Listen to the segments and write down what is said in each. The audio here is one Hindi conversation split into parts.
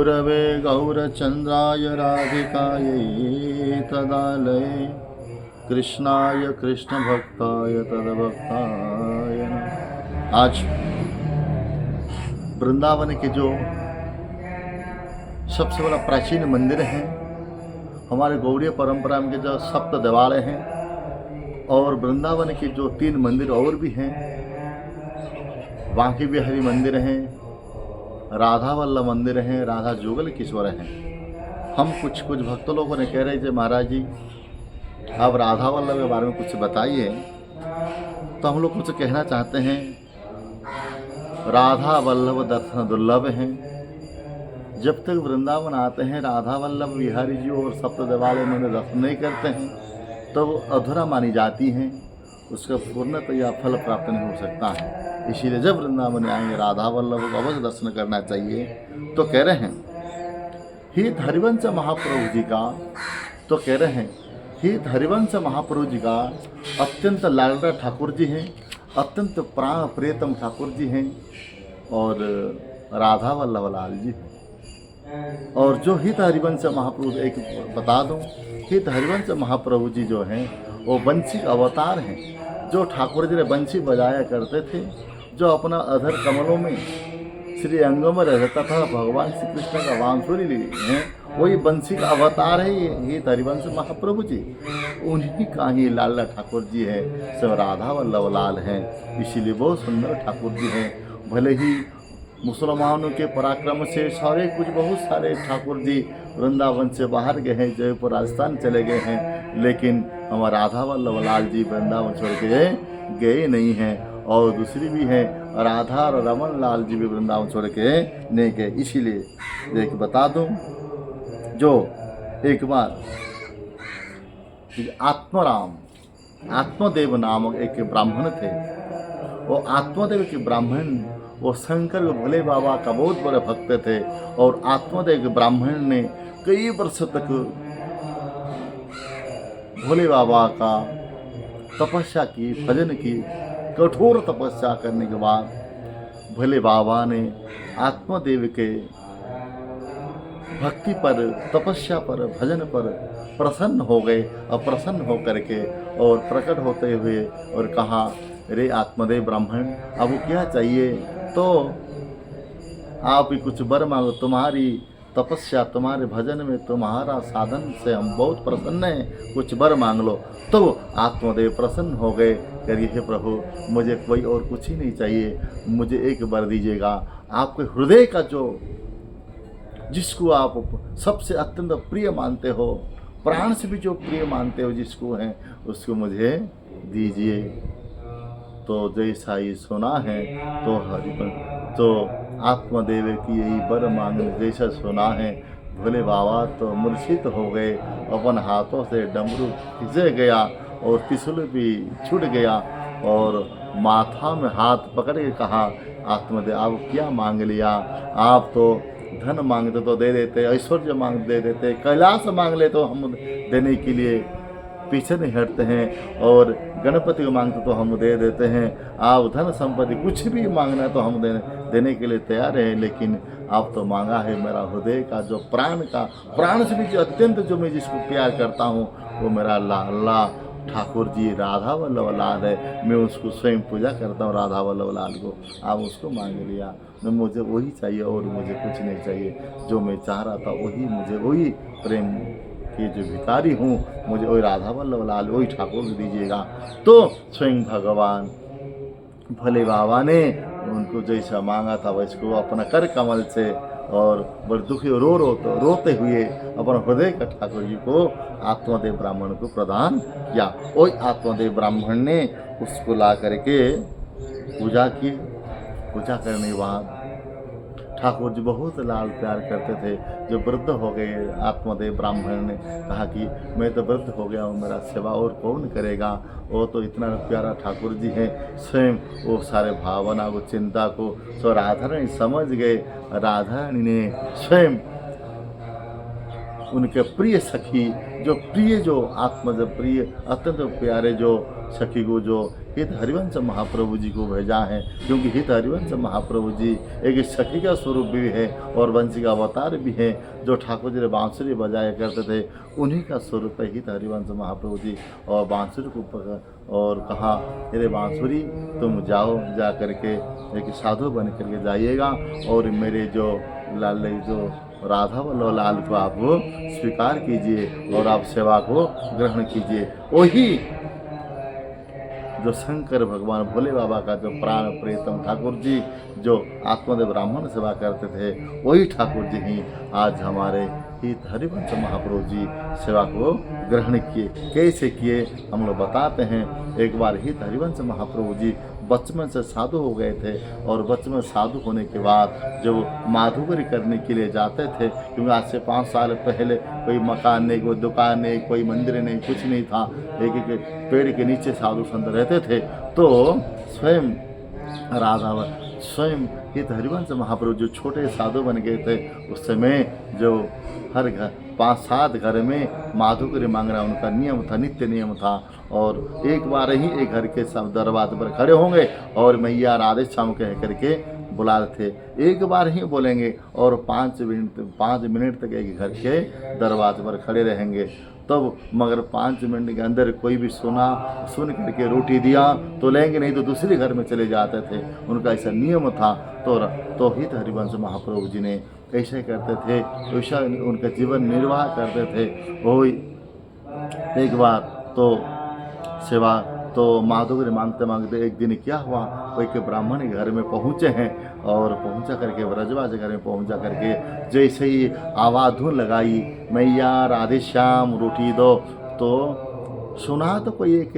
गुरवे गौरचन्द्राय राधिकायै तदालये कृष्णाय कृष्णभक्ताय तद्भक्ताय नमः। आज वृंदावन के जो सबसे बड़ा प्राचीन मंदिर है, हमारे गौड़ीय परंपरा में जो सप्त देवालय हैं और वृंदावन के जो 3 मंदिर और भी हैं, बांकी बिहारी मंदिर हैं, राधा वल्लभ मंदिर हैं, राधा जुगल किशोर हैं। हम कुछ भक्त लोगों ने कह रहे थे महाराज जी आप राधा वल्लभ के बारे में कुछ बताइए। तो हम लोग कुछ कहना चाहते हैं। राधा वल्लभ दर्शन दुर्लभ हैं। जब तक वृंदावन आते हैं राधा वल्लभ बिहारी जी और सप्त देवालय में दर्शन नहीं करते हैं तो वो अधूरा मानी जाती हैं, उसका पूर्णतः या फल प्राप्त नहीं हो सकता है। इसीलिए जब वृंदावन आएंगे राधा वल्लभ को अवश्य दर्शन करना चाहिए। तो कह रहे हैं हित हरिवंश महाप्रभु जी का, तो कह रहे हैं हित हरिवंश महाप्रभु जी का अत्यंत लाडला ठाकुर जी हैं, अत्यंत प्राण प्रियतम ठाकुर जी हैं और राधा वल्लभ लाल जी हैं। और जो हित हरिवंश महाप्रभु, एक बता दूं, हित हरिवंश महाप्रभु जी जो हैं वो बंसी का अवतार हैं। जो ठाकुर जी ने बंसी बजाया करते थे, जो अपना अधर कमलों में श्री अंगों में रहता था, भगवान श्री कृष्ण का बांसुरी हैं, वही बंसी का अवतार है ये हरिवंश महाप्रभु जी। उन्हीं का ही लाला ठाकुर जी है, सब राधा वल्लभ लाल हैं। इसीलिए बहुत सुंदर ठाकुर जी हैं। भले ही मुसलमानों के पराक्रम से सारे कुछ बहुत सारे ठाकुर जी वृंदावन से बाहर गए हैं, जयपुर राजस्थान चले गए हैं, लेकिन हमारा राधा वल्लभ लाल जी वृंदावन छोड़ के गए नहीं हैं। और दूसरी भी है राधा और रमन लाल जी भी वृंदावन छोड़ के नहीं गए। इसीलिए एक बता दूं, जो एक बार आत्मदेव नामक एक ब्राह्मण थे। वो आत्मदेव के ब्राह्मण वो शंकर भोले बाबा का बहुत बड़े भक्त थे और आत्मदेव के ब्राह्मण ने कई वर्ष तक भोले बाबा का तपस्या की, भजन की, कठोर तपस्या करने के बाद भोले बाबा ने आत्मदेव के भक्ति पर, तपस्या पर, भजन पर प्रसन्न हो गए और प्रसन्न होकर के और प्रकट होते हुए और कहा, रे आत्मदेव ब्राह्मण अब क्या चाहिए? तो आप भी कुछ वर मांगो, तुम्हारी तपस्या, तुम्हारे भजन में, तुम्हारा साधन से हम बहुत प्रसन्न हैं, कुछ वर मांग लो। तो आत्मदेव प्रसन्न हो गए, करिए हे प्रभु मुझे कोई और कुछ ही नहीं चाहिए, मुझे एक वर दीजिएगा। आपके हृदय का जो, जिसको आप सबसे अत्यंत प्रिय मानते हो, प्राण से भी जो प्रिय मानते हो जिसको हैं, उसको मुझे दीजिए। तो जैसा ही सुना है तो आत्मदेव की यही वर मांगने जैसा सुना है, भोले बाबा तो मूर्छित हो गए, अपन हाथों से डमरू खिंचे गया और त्रिशूल भी छूट गया और माथा में हाथ पकड़ के कहा, आत्मदेव आप क्या मांग लिया? आप तो धन मांगते तो दे देते, ऐश्वर्य मांग दे देते, कैलाश मांग ले तो हम देने के लिए पीछे नहीं हटते हैं, और गणपति को मांगते तो हम दे देते हैं। आप धन संपत्ति कुछ भी मांगना है तो हम देने के लिए तैयार हैं, लेकिन आप तो मांगा है मेरा हृदय का जो प्राण से भी जो अत्यंत जो मैं जिसको प्यार करता हूँ वो मेरा लाला ठाकुर जी राधा वल्लभ लाल है। मैं उसको स्वयं पूजा करता हूँ राधा वल्लभ लाल को। आप उसको मांग लिया, मुझे वही चाहिए और मुझे कुछ नहीं चाहिए। जो मैं चाह रहा था वही प्रेम कि जो भिखारी हूँ मुझे वही राधा वल्लभ लाल, वही ठाकुर दीजिएगा। तो स्वयं भगवान भोले बाबा ने उनको जैसा मांगा था वैसको अपना कर कमल से और बड़े दुखी रोते हुए अपना हृदय का ठाकुर जी को आत्मदेव ब्राह्मण को प्रदान किया। वही आत्मदेव ब्राह्मण ने उसको ला करके पूजा की। पूजा करने के बाद ठाकुर जी बहुत लाल प्यार करते थे। जो वृद्ध हो गए, आत्मदेव ब्राह्मण ने कहा कि मैं तो वृद्ध हो गया हूँ, मेरा सेवा और कौन करेगा? वो तो इतना प्यारा ठाकुर जी हैं। स्वयं वो सारे भावना को, चिंता को तो राधा रानी समझ गए। राधा रानी ने स्वयं उनके प्रिय सखी, जो प्रिय जो आत्मज प्रिय अत्यंत प्यारे जो सखी को जो हित हरिवंश महाप्रभु जी को भेजा है, क्योंकि हित हरिवंश महाप्रभु जी एक सखी का स्वरूप भी है और वंशी का अवतार भी है। जो ठाकुर जी ने बांसुरी बजाया करते थे उन्हीं का स्वरूप है हित हरिवंश महाप्रभु जी। और बांसुरी को पकड़ और कहा, अरे बांसुरी तुम जाओ, जा करके एक साधु बन करके जाइएगा और मेरे जो लाल जो राधा वल्लभ लाल को आप स्वीकार कीजिए और आप सेवा को ग्रहण कीजिए। वही जो शंकर भगवान भोले बाबा का जो प्राण प्रियतम ठाकुर जी जो आत्मदेव ब्राह्मण सेवा करते थे, वही ठाकुर जी ही आज हमारे हित हरिवंश महाप्रभु जी सेवा को ग्रहण किए। कैसे किए हम लोग बताते हैं। एक बार हित हरिवंश महाप्रभु जी बचपन से साधु हो गए थे और बचपन में साधु होने के बाद जब माधुकरी करने के लिए जाते थे, क्योंकि आज से 5 साल पहले कोई मकान नहीं, कोई दुकान नहीं, कोई मंदिर नहीं, कुछ नहीं था, एक एक पेड़ के नीचे साधु संत रहते थे। तो स्वयं राधा स्वयं हित हरिवंश महाप्रभु जो छोटे साधु बन गए थे, उस समय जो हर घर 5-7 घर में माधुकरी मांगना उनका नियम था, नित्य नियम था। और एक बार ही एक घर के सब दरवाजे पर खड़े होंगे और मैया राधे श्याम कह करके बुलाते थे। एक बार ही बोलेंगे और 5 मिनट तक एक घर के दरवाजे पर खड़े रहेंगे। तब मगर 5 मिनट के अंदर कोई भी सुन करके रोटी दिया तो लेंगे, नहीं तो दूसरे घर में चले जाते थे। उनका ऐसा नियम था। तो हित हरिवंश महाप्रभु जी ने ऐसे करते थे, वैसा उनका जीवन निर्वाह करते थे। वही एक बार तो सेवा तो माधुकरी मांगते मांगते एक दिन क्या हुआ, कोई के ब्राह्मण के घर में पहुँचे हैं और पहुँचा करके ब्रजवाज घर में पहुँचा करके जैसे ही आवाज़ धुन लगाई, मैया राधे श्याम रोटी दो, तो सुना तो कोई एक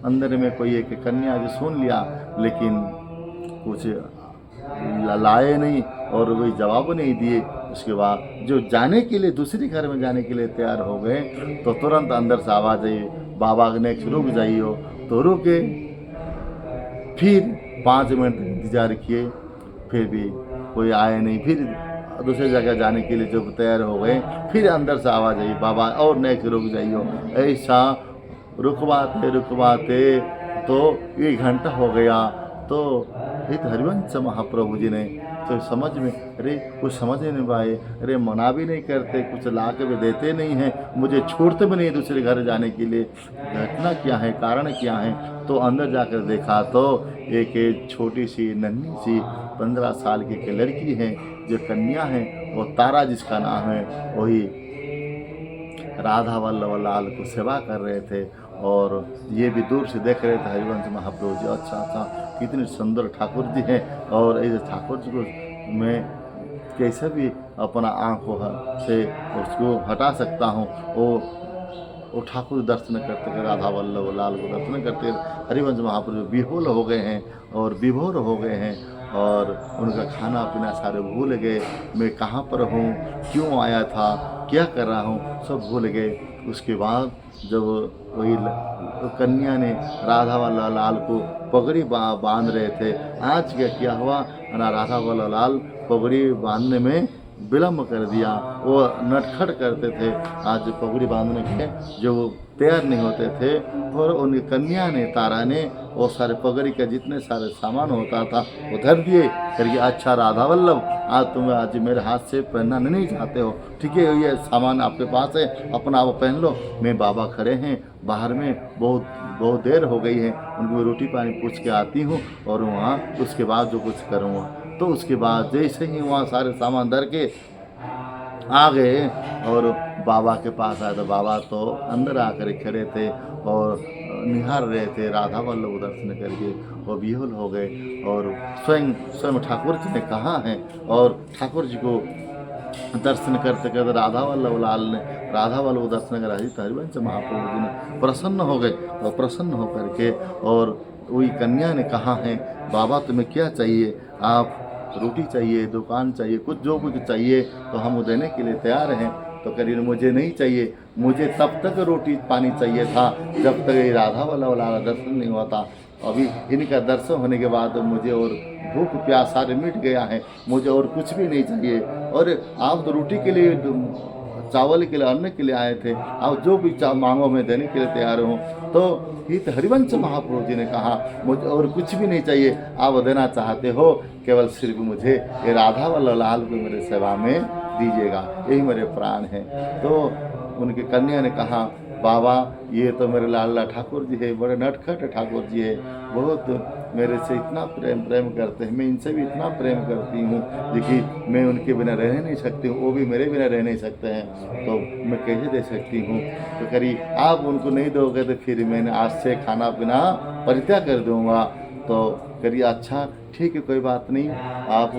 अंदर में कोई एक कन्या जो सुन लिया, लेकिन कुछ लाए नहीं और कोई जवाब नहीं दिए। उसके बाद जो जाने के लिए दूसरे घर में जाने के लिए तैयार हो गए तो तुरंत अंदर से आवाज़ आई, बाबा ने रुक जाइयो। तो रुके, फिर 5 मिनट इंतजार किए, फिर भी कोई आए नहीं। फिर दूसरी जगह जाने के लिए जब तैयार हो गए, फिर अंदर से आवाज़ आई, बाबा और नेक्स्ट रुक जाइयो। ऐसा रुकवाते तो 1 घंटा हो गया। तो हित हरिवंश महाप्रभु जी ने तो समझ में, अरे कुछ समझ ही नहीं पाए, अरे मना भी नहीं करते, कुछ ला के भी देते नहीं हैं, मुझे छोड़ते भी नहीं दूसरे घर जाने के लिए, घटना क्या है, कारण क्या है। तो अंदर जाकर देखा तो एक छोटी सी नन्ही सी 15 साल की एक लड़की है जो कन्या है, वो तारा जिसका नाम है, वही राधा वल्लभ लाल को सेवा कर रहे थे। और ये भी दूर से देख रहे थे हरिवंश महाप्रभु जी, अच्छा कितने सुंदर ठाकुर जी हैं। और ऐसे ठाकुर जी को मैं कैसे भी अपना आँखों से उसको हटा सकता हूँ। वो ठाकुर दर्शन करते राधा वल्लभ लाल को दर्शन करते हरिवंश महाप्रभु विहोल हो गए हैं और विभोर हो गए हैं और उनका खाना पीना सारे भूल गए। मैं कहाँ पर हूँ, क्यों आया था, क्या कर रहा हूँ, सब भूल गए। उसके बाद जब वही कन्या ने राधा वल्लभ लाल को पगड़ी बांध रहे थे, आज क्या हुआ ना, राधा वल्लभ लाल पगड़ी बांधने में विलम्ब कर दिया। वो नटखट करते थे आज पगड़ी बांधने के, जो तैयार नहीं होते थे। और उनकी कन्या ने, तारा ने, वो सारे पगड़ी का जितने सारे सामान होता था वो धर दिए करके, अच्छा राधा वल्लभ आज तुम आज मेरे हाथ से पहनना नहीं चाहते हो, ठीक है, ये सामान आपके पास है, अपना आप पहन लो। मैं बाबा खड़े हैं बाहर में, बहुत देर हो गई है, उनको रोटी पानी पूछ के आती हूँ और वहाँ उसके बाद जो कुछ करूँगा। तो उसके बाद जैसे ही वहाँ सारे सामान धर के आ गए और बाबा के पास आए तो बाबा तो अंदर आकर खड़े थे और निहार रहे थे राधा वल्लभ दर्शन करके, वो विह्वल हो गए। और स्वयं ठाकुर जी ने कहा है और ठाकुर जी को दर्शन करते करते राधा वल्लभ लाल ने राधा वल्लभ दर्शन कर हरिवंश महाप्रभु जी ने प्रसन्न हो गए। और प्रसन्न होकर के और वही कन्या ने कहा है, बाबा तुम्हें क्या चाहिए, आप रोटी चाहिए, दुकान चाहिए, कुछ जो कुछ चाहिए तो हम देने के लिए तैयार हैं। तो करीब मुझे नहीं चाहिए, मुझे तब तक रोटी पानी चाहिए था जब तक ये राधा वल्लभ लाल दर्शन नहीं हुआ था। अभी इनका दर्शन होने के बाद मुझे और भूख प्यास सारे मिट गया है, मुझे और कुछ भी नहीं चाहिए। और आप तो रोटी के लिए चावल के लिए, अन्न के लिए आए थे, आप जो भी मांगो मैं देने के लिए तैयार हूँ। तो हित हरिवंश महाप्रभु जी ने कहा मुझे और कुछ भी नहीं चाहिए, आप देना चाहते हो केवल सिर्फ मुझे ये राधा वल्लभ लाल को मेरे सेवा में दीजिएगा, यही मेरे प्राण हैं। तो उनकी कन्या ने कहा बाबा ये तो मेरे लाला ठाकुर जी है, बड़े नटखट ठाकुर जी है, बहुत मेरे से इतना प्रेम करते हैं, मैं इनसे भी इतना प्रेम करती हूँ, देखिए मैं उनके बिना रह नहीं सकती हूँ, वो भी मेरे बिना रह नहीं सकते हैं, तो मैं कैसे दे सकती हूँ। तो करी आप उनको नहीं दोगे तो फिर मैंने आज से खाना पीना परित्याग कर दूँगा। तो करिए अच्छा ठीक है कोई बात नहीं, आप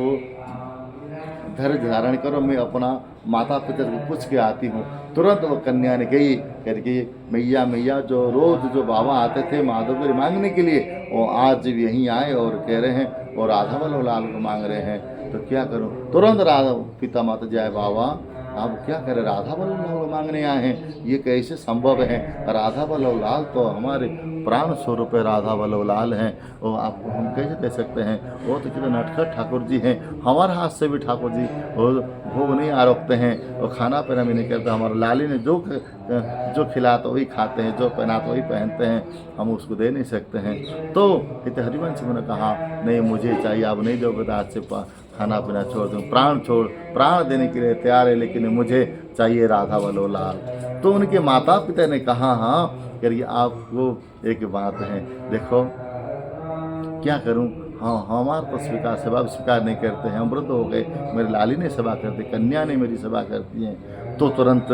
धैर्य धारण करो, मैं अपना माता पिता को पूछ के आती हूँ। तुरंत वो कन्या ने गई करके मैया मैया जो रोज जो बाबा आते थे माधवगिरी मांगने के लिए, वो आज भी यहीं आए और कह रहे हैं और राधा वल्लभ लाल को मांग रहे हैं, तो क्या करूँ। तुरंत राधा पिता माता जय बाबा आप क्या करें, राधा वल्लभ लाल को मांगने आए हैं, ये कैसे संभव है। राधा वल्लभ लाल तो हमारे प्राण स्वरूप है, राधा वल्लभ लाल हैं, वो आपको हम कैसे दे सकते हैं, वो तो कितने नटखट ठाकुर जी हैं, हमारे हाथ से भी ठाकुर जी वो भोग नहीं आरोपते हैं, वो खाना पीना भी नहीं करते, हमारे लाली ने जो खिलाता वही खाते हैं, जो पहनाता वही पहनते हैं, हम उसको दे नहीं सकते हैं। तो इत हरिवंश ने कहा नहीं मुझे चाहिए, आप नहीं दोगे तो आज से खाना पीना छोड़ दूँ, प्राण देने के लिए तैयार है, लेकिन मुझे चाहिए राधा वल्लभ लाल। तो उनके माता पिता ने कहा हाँ करिए आपको एक बात है, देखो क्या करूं, हाँ हमारा तो सेवा स्वीकार नहीं करते हैं, हम वृद्ध हो गए, मेरी लाली ने सेवा करती, कन्या ने मेरी सेवा करती हैं। तो तुरंत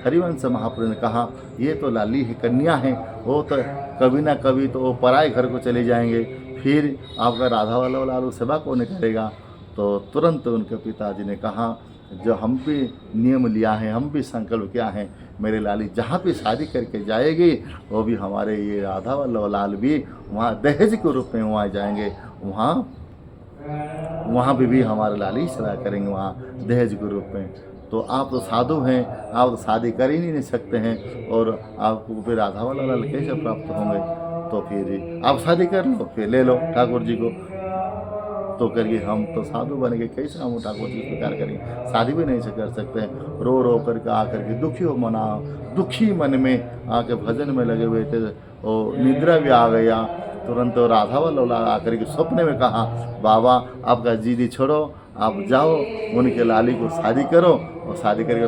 हरिवंश महाप्रभु ने कहा ये तो लाली है, कन्या है, वो तो कभी ना कभी तो वो पराए घर को चले जाएंगे, फिर आपका राधा वल्लभ लाल सेवा कौन करेगा। तो तुरंत उनके पिताजी ने कहा जो हम भी नियम लिया है, हम भी संकल्प किया है, मेरे लाली जहाँ भी शादी करके जाएगी वो भी हमारे ये राधा वल्लभ लाल भी वहाँ दहेज के रूप में वहाँ जाएंगे, वहाँ भी हमारे लाली सेवा करेंगे वहाँ दहेज के रूप में। तो आप तो साधु हैं, आप तो शादी कर ही नहीं सकते हैं और आपको फिर राधा वल्लभ लाल कैसे प्राप्त होंगे। तो फिर आप शादी कर लो, फिर ले लो ठाकुर जी को। तो करिए हम तो साधु बन गए, कैसे हम ठाकुर जी स्वीकार करेंगे, शादी भी नहीं से कर सकते हैं। रो रो करके आकर के दुखी मन में आके भजन में लगे हुए थे, और निद्रा भी आ गया। तुरंत राधा वल्लभ लाल आकर के स्वप्न में कहा बाबा आपका जिदी छोड़ो, आप जाओ उनके लाली को शादी करो, और शादी करके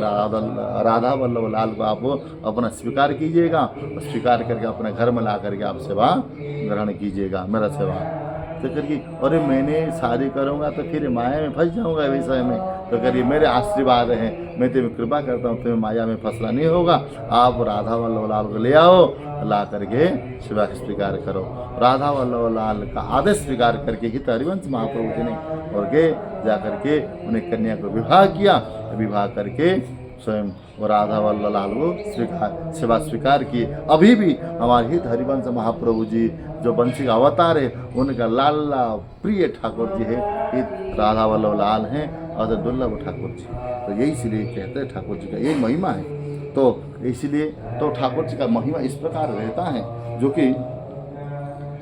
राधा वल्लभ लाल को आप अपना स्वीकार कीजिएगा, और स्वीकार करके अपने घर में ला करके आप सेवा ग्रहण कीजिएगा, मेरा सेवा। तो करिए अरे मैंने शादी करूँगा तो फिर माया में फंस जाऊँगा विषय में। तो करिए मेरे आशीर्वाद हैं, मैं तुम्हें कृपा करता हूँ, तुम्हें माया में फंसना नहीं होगा, आप राधा वल्लभ लाल को ले आओ, ला करके सेवा स्वीकार करो। राधा वल्लभ लाल का आदेश स्वीकार करके हित हरिवंश महाप्रभु जी ने और गए जा करके उन्हें कन्या को विवाह किया, विवाह करके स्वयं और राधा वल्लभ लाल को सेवा स्वीकार किए। अभी भी हमारे हित हरिवंश महाप्रभु जी जो वंशी का अवतार है, उनका लाला प्रिय ठाकुर जी है, हित राधा वल्लभ लाल हैं और दुर्लभ ठाकुर जी। तो यही इसलिए कहते हैं ठाकुर जी का यही महिमा है। तो इसलिए तो ठाकुर जी का महिमा इस प्रकार रहता है, जो कि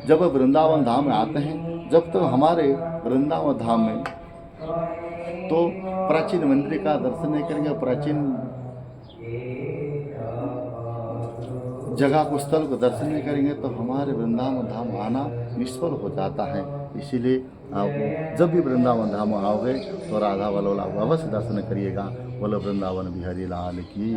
जब वृंदावन धाम में आते हैं, जब तो हमारे वृंदावन धाम में तो प्राचीन मंदिर का दर्शन नहीं करेंगे, प्राचीन जगह को स्थल को दर्शन नहीं करेंगे, तो हमारे वृंदावन धाम आना निष्फल हो जाता है। इसीलिए आप जब भी वृंदावन धाम आओगे तो राधा वल्लभ लाल अवश्य दर्शन करिएगा। बोलो वृंदावन बिहारी लाल की।